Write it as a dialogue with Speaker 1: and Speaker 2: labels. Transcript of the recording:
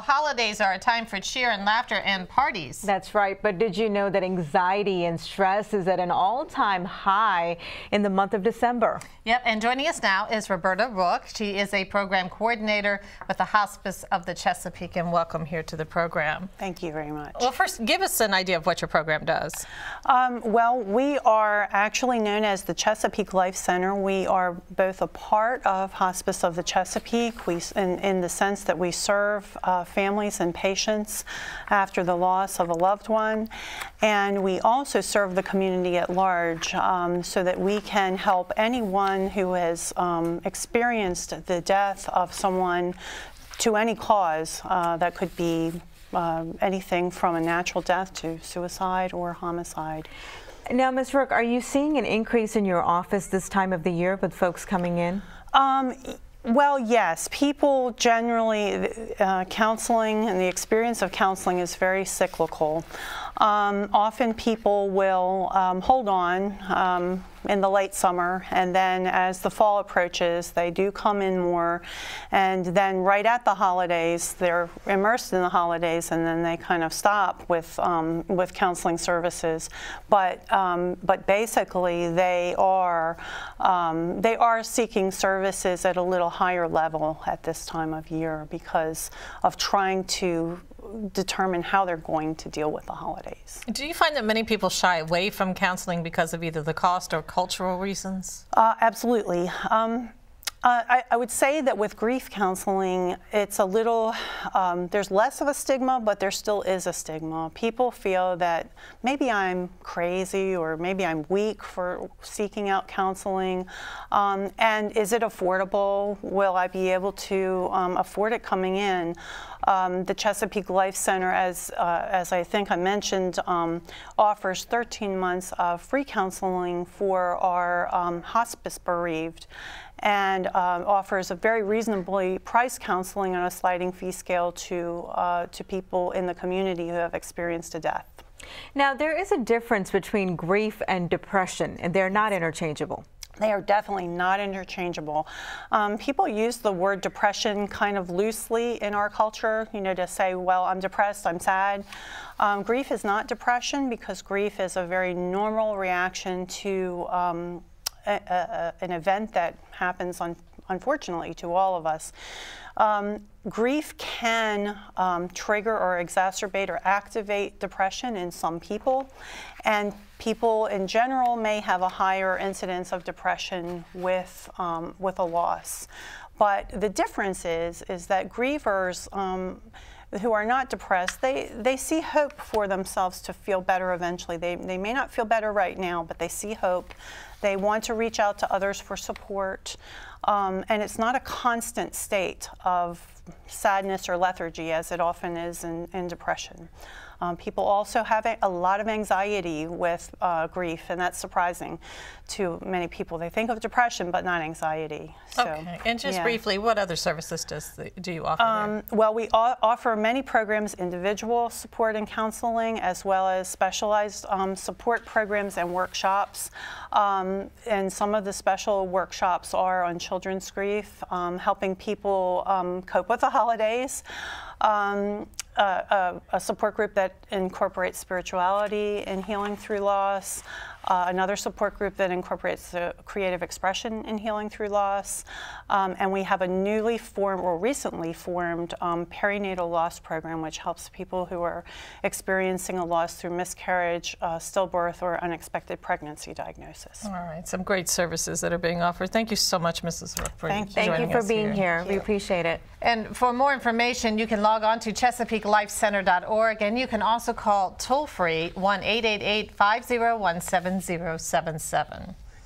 Speaker 1: Holidays are a time for cheer and laughter and parties.
Speaker 2: That's right, but did you know that anxiety and stress is at an all-time high in the month of December?
Speaker 1: Yep, and joining us now is Roberta Rook. She is a program coordinator with the Hospice of the Chesapeake, and welcome here to the program.
Speaker 3: Thank you very much.
Speaker 1: Well, first, give us an idea of what your program does.
Speaker 3: Well, we are actually known as the Chesapeake Life Center. We are both a part of Hospice of the Chesapeake, in the sense that we serve families and patients after the loss of a loved one, and we also serve the community at large so that we can help anyone who has experienced the death of someone to any cause. That could be anything from a natural death to suicide or homicide.
Speaker 2: Now, Ms. Rook, are you seeing an increase in your office this time of the year with folks coming in?
Speaker 3: Well, yes. People generally, counseling and the experience of counseling is very cyclical. Often people will hold on in the late summer, and then as the fall approaches, they do come in more, and then right at the holidays, they're immersed in the holidays, and then they kind of stop with counseling services. But basically, they are seeking services at a little higher level at this time of year because of trying to determine how they're going to deal with the holidays.
Speaker 1: Do you find that many people shy away from counseling because of either the cost or cultural reasons?
Speaker 3: Absolutely. I would say that with grief counseling, it's a little, there's less of a stigma, but there still is a stigma. People feel that maybe I'm crazy or maybe I'm weak for seeking out counseling. And is it affordable? Will I be able to afford it coming in? The Chesapeake Life Center, as I think I mentioned, offers 13 months of free counseling for our hospice bereaved, and offers a very reasonably priced counseling on a sliding fee scale to people in the community who have experienced a death.
Speaker 2: Now, there is a difference between grief and depression, and they're not interchangeable.
Speaker 3: They are definitely not interchangeable. People use the word depression kind of loosely in our culture, you know, to say, well, I'm depressed, I'm sad. Grief is not depression, because grief is a very normal reaction to an event that happens, unfortunately, to all of us. Grief can trigger or exacerbate or activate depression in some people, and people in general may have a higher incidence of depression with a loss. But the difference is that grievers who are not depressed, they see hope for themselves to feel better eventually. They may not feel better right now, but they see hope. They want to reach out to others for support. And it's not a constant state of sadness or lethargy, as it often is in depression. People also have a lot of anxiety with grief, and that's surprising to many people. They think of depression, but not anxiety. So,
Speaker 1: okay, and just briefly, what other services do you offer there?
Speaker 3: Well, we offer many programs, individual support and counseling, as well as specialized support programs and workshops. And some of the special workshops are on children's grief, helping people cope with the holidays. A support group that incorporates spirituality and healing through loss, another support group that incorporates creative expression in healing through loss, and we have a newly formed or recently formed perinatal loss program, which helps people who are experiencing a loss through miscarriage, stillbirth, or unexpected pregnancy diagnosis.
Speaker 1: All right, some great services that are being offered. Thank you so much, Mrs. Rook, for joining us.
Speaker 2: Thank you for being here. We appreciate it.
Speaker 1: And for more information, you can log on to ChesapeakeLifeCenter.org, and you can also call toll-free 1-888-501-7077.